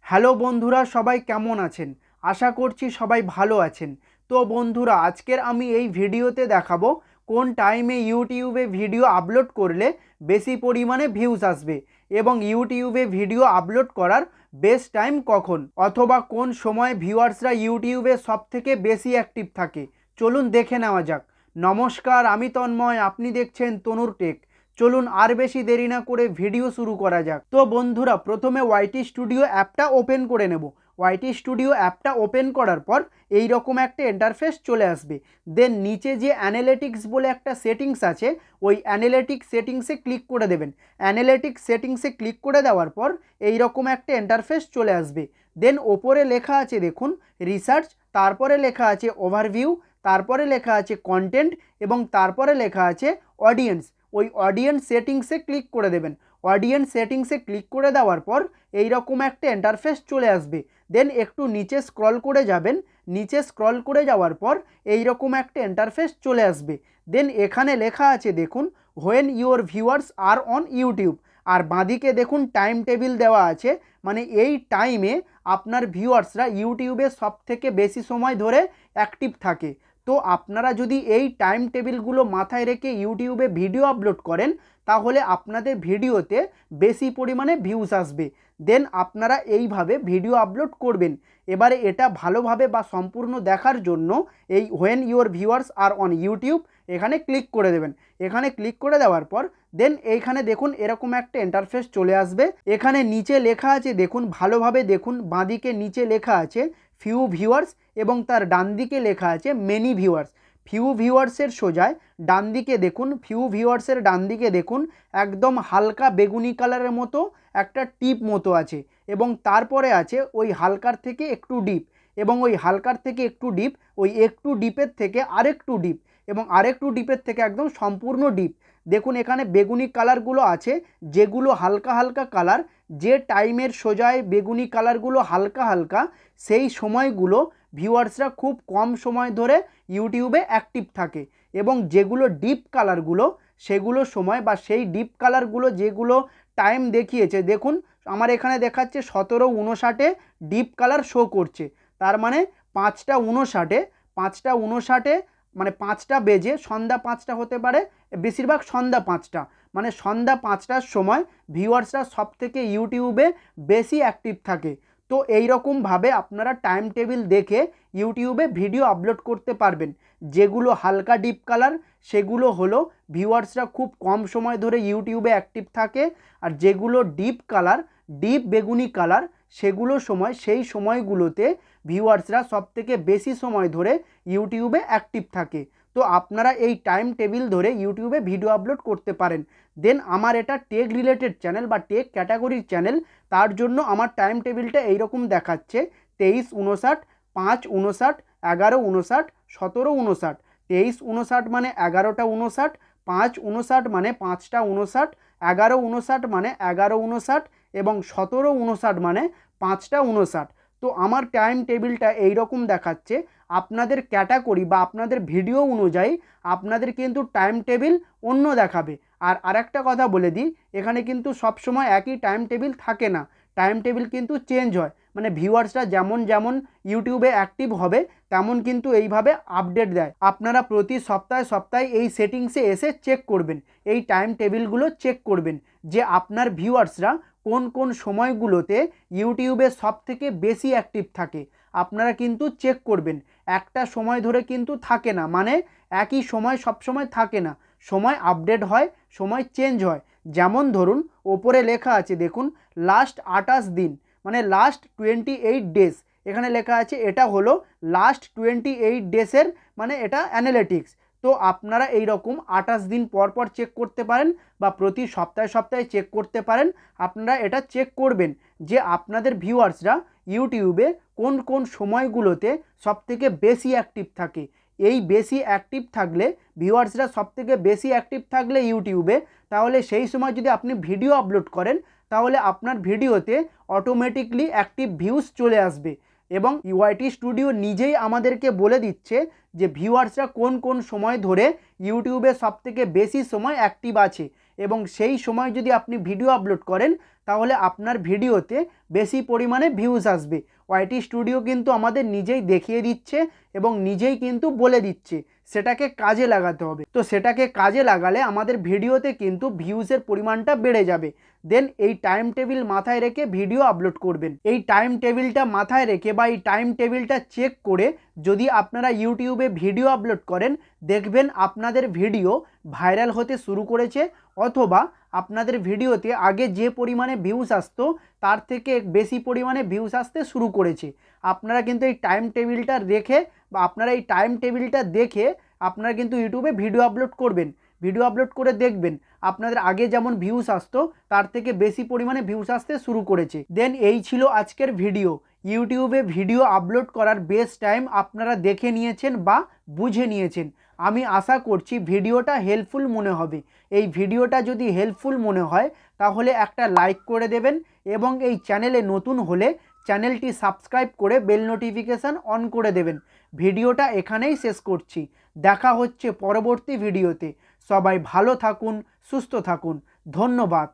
Hello বন্ধুরা, সবাই কেমন আছেন? আশা করছি সবাই ভালো আছেন। তো বন্ধুরা, আজকের আমি এই ভিডিওতে দেখাবো কোন টাইমে ইউটিউবে ভিডিও আপলোড করলে বেশি পরিমাণে ভিউজ আসবে এবং ইউটিউবে ভিডিও আপলোড করার বেস্ট টাইম কখন, অথবা কোন সময় ভিউয়ার্সরা ইউটিউবে সবথেকে বেশি অ্যাক্টিভ থাকে। চলুন দেখে নেওয়া যাক। নমস্কার, আমি তন্ময়, আপনি দেখছেন তনুর টেক। চলুন আর বেশি দেরি না করে ভিডিও শুরু করা যাক। তো বন্ধুরা, প্রথমে ওয়াইটি স্টুডিও অ্যাপটা ওপেন করে নেব। ওয়াইটি স্টুডিও অ্যাপটা ওপেন করার পর এই রকম একটা ইন্টারফেস চলে আসবে। দেন নিচে যে অ্যানালিটিক্স বলে একটা সেটিংস আছে, ওই অ্যানালিটিক্স সেটিংসে ক্লিক করে দেবেন। অ্যানালিটিক্স সেটিংসে ক্লিক করে দেওয়ার পর এই রকম একটা ইন্টারফেস চলে আসবে। দেন ওপরে লেখা আছে দেখুন রিসার্চ, তারপরে লেখা আছে ওভারভিউ, তারপরে লেখা আছে কন্টেন্ট এবং তারপরে লেখা আছে অডিয়েন্স। ওই অডিয়েন্স সেটিংসে ক্লিক করে দেবেন। অডিয়েন্স সেটিংসে ক্লিক করে দেওয়ার পর এই রকম একটা ইন্টারফেস চলে আসবে। দেন একটু নিচে স্ক্রল করে যাবেন। নিচে স্ক্রল করে যাওয়ার পর এই রকম একটা ইন্টারফেস চলে আসবে। দেন এখানে লেখা আছে দেখুন when your viewers are on YouTube, আর বাঁদিকে দেখুন টাইম টেবিল দেওয়া আছে, মানে এই টাইমে আপনার ভিউয়ার্সরা ইউটিউবে সবথেকে বেশি সময় ধরে অ্যাক্টিভ থাকে। তো আপনারা যদি এই টাইম টেবিলগুলো মাথায় রেখে ইউটিউবে ভিডিও আপলোড করেন তাহলে আপনাদের ভিডিওতে বেশি পরিমাণে ভিউজ আসবে। দেন আপনারা এইভাবে ভিডিও আপলোড করবেন। এবারে এটা ভালোভাবে বা সম্পূর্ণ দেখার জন্য এই when your viewers are on YouTube এখানে ক্লিক করে দেবেন। এখানে ক্লিক করে দেওয়ার পর দেন এইখানে দেখুন এরকম একটা ইন্টারফেস চলে আসবে। এখানে নিচে লেখা আছে দেখুন, ভালোভাবে দেখুন, বাঁদিকে নিচে লেখা আছে ফিউ ভিউয়ার্স এবং তার ডান দিকে লেখা আছে মেনি ভিউয়ার্স। ফিউ ভিউয়ার্সের সোজায় ডান দিকে দেখুন, ফিউ ভিউয়ার্সের ডান দিকে দেখুন একদম হালকা বেগুনি কালারের মতো একটা টিপ মতো আছে এবং তারপরে আছে ওই হালকার থেকে একটু ডিপ এবং ওই হালকার থেকে একটু ডিপ, ওই একটু ডিপের থেকে আরেকটু ডিপ এবং আরেকটু ডিপের থেকে একদম সম্পূর্ণ ডিপ। দেখুন এখানে বেগুনি কালারগুলো আছে, যেগুলো হালকা হালকা কালার, যে টাইমের সোজায় বেগুনি কালারগুলো হালকা হালকা, সেই সময়গুলো ভিউয়ার্সরা খুব কম সময় ধরে ইউটিউবে অ্যাক্টিভ থাকে। এবং যেগুলো ডিপ কালারগুলো সেগুলো সময় বা সেই ডিপ কালারগুলো যেগুলো টাইম দেখিয়েছে, দেখুন আমার এখানে দেখাচ্ছে 17:59 ডিপ কালার শো করছে। তার মানে 5:59, 5:59 মানে 5টা বেজে, সন্ধ্যা 5টা হতে পারে, বেশিরভাগ সন্ধ্যা 5টা, মানে সন্ধ্যা 5টার সময় ভিউয়ার্সরা সব থেকে ইউটিউবে বেশি অ্যাক্টিভ থাকে। তো এই রকমভাবে আপনারা টাইম টেবিল দেখে ইউটিউবে ভিডিও আপলোড করতে পারবেন। যেগুলো হালকা ডিপ কালার সেগুলো হলো ভিউয়ার্সরা খুব কম সময় ধরে ইউটিউবে অ্যাক্টিভ থাকে, আর যেগুলো ডিপ কালার, ডিপ বেগুনি কালার, সেগুলো সময়, সেই সময়গুলোতে ভিউয়ার্সরা সবথেকে বেশি সময় ধরে ইউটিউবে অ্যাক্টিভ থাকে। তো আপনারা এই টাইম টেবিল ধরে ইউটিউবে ভিডিও আপলোড করতে পারেন। দেন আমার এটা টেক রিলেটেড চ্যানেল বা টেক ক্যাটাগরির চ্যানেল, তার জন্য আমার টাইম টেবিলটা এইরকম দেখাচ্ছে 23:59, 5:59, 11:59, 17:59। 23:59 মানে 11টা 59, 5:59 মানে 5টা 59, 11:59 মানে 11:59 এবং 17:59 মানে 5টা 59। তো আমার টাইম টেবিলটা এই রকম দেখাচ্ছে। আপনাদের ক্যাটাগরি বা আপনাদের ভিডিও অনুযায়ী আপনাদের কিন্তু টাইম টেবিল অন্য দেখাবে। আর আরেকটা কথা বলে দিই, এখানে কিন্তু সবসময় একই টাইম টেবিল থাকে না, টাইম টেবিল কিন্তু চেঞ্জ হয়। মানে ভিউয়ার্সরা যেমন যেমন ইউটিউবে অ্যাক্টিভ হবে তেমন কিন্তু এইভাবে আপডেট দেয়। আপনারা প্রতি সপ্তাহে সপ্তাহে এই সেটিংসে এসে চেক করবেন, এই টাইম টেবিলগুলো চেক করবেন যে আপনার ভিউয়ার্সরা কোন কোন সময়গুলোতে ইউটিউবে সবথেকে বেশি অ্যাক্টিভ থাকে। আপনারা কিন্তু চেক করবেন, একটা সময় ধরে কিন্তু থাকে না, মানে একই সময় সব সময় থাকে না, সময় আপডেট হয়, সময় চেঞ্জ হয়। যেমন ধরুন ওপরে লেখা আছে দেখুন লাস্ট 28 দিন, মানে লাস্ট 28 ডেজ, এখানে লেখা আছে এটা হলো লাস্ট 28 ডেজের, মানে এটা অ্যানালিটিক্স। তো আপনারা এই রকম 28 দিন পর পর চেক করতে পারেন বা প্রতি সপ্তাহে সপ্তাহে চেক করতে পারেন। আপনারা এটা চেক করবেন যে আপনাদের ভিউয়ার্সরা ইউটিউবে কোন কোন সময়গুলোতে সবথেকে বেশি অ্যাক্টিভ থাকে। এই বেশি অ্যাক্টিভ থাকলে, ভিউয়ার্সরা সবথেকে বেশি অ্যাক্টিভ থাকলে ইউটিউবে, তাহলে সেই সময় যদি আপনি ভিডিও আপলোড করেন তাহলে আপনার ভিডিওতে অটোমেটিকলি অ্যাক্টিভ ভিউজ চলে আসবে। এবং ওয়াইটি স্টুডিও নিজেই আমাদেরকে বলে দিচ্ছে যে ভিউয়ার্সরা কোন কোন সময় ধরে ইউটিউবে সবথেকে বেশি সময় অ্যাক্টিভ আছে, এবং সেই সময় যদি আপনি ভিডিও আপলোড করেন তাহলে আপনার ভিডিওতে বেশি পরিমাণে ভিউজ আসবে। ওয়াইটি স্টুডিও কিন্তু আমাদের নিজেই দেখিয়ে দিচ্ছে এবং নিজেই কিন্তু বলে দিচ্ছে সেটাকে কাজে লাগাতে হবে। তো সেটাকে কাজে লাগালে আমাদের ভিডিওতে কিন্তু ভিউজের পরিমাণটা বেড়ে যাবে। দেন এই টাইম টেবিল মাথায় রেখে ভিডিও আপলোড করবেন। এই টাইম টেবিলটা মাথায় রেখে বা এই টাইম টেবিলটা চেক করে যদি আপনারা ইউটিউবে ভিডিও আপলোড করেন, দেখবেন আপনাদের ভিডিও ভাইরাল হতে শুরু করেছে, অথবা আপনাদের ভিডিওতে আগে যে পরিমাণে ভিউজ আসতো তার থেকে বেশি পরিমাণে ভিউজ আসতে শুরু করেছে। আপনারা কিন্তু এই টাইম টেবিলটা রেখে বা আপনারা এই টাইম টেবিলটা দেখে আপনারা কিন্তু ইউটিউবে ভিডিও আপলোড করবেন। ভিডিও আপলোড করে দেখবেন আপনাদের আগে যেমন ভিউজ আসতো তার থেকে বেশি পরিমাণে ভিউজ আসতে শুরু করেছে। দেন এই ছিল আজকের ভিডিও। ইউটিউবে ভিডিও আপলোড করার বেস্ট টাইম আপনারা দেখে নিয়েছেন বা বুঝে নিয়েছেন। আমি আশা করছি ভিডিওটা হেল্পফুল মনে হবে। এই ভিডিওটা যদি হেল্পফুল মনে হয় তাহলে একটা লাইক করে দেবেন এবং এই চ্যানেলে নতুন হলে চ্যানেলটি সাবস্ক্রাইব করে বেল নোটিফিকেশান অন করে দেবেন। ভিডিওটা এখানেই শেষ করছি। দেখা হচ্ছে পরবর্তী ভিডিওতে। সবাই ভালো থাকুন, সুস্থ থাকুন। ধন্যবাদ।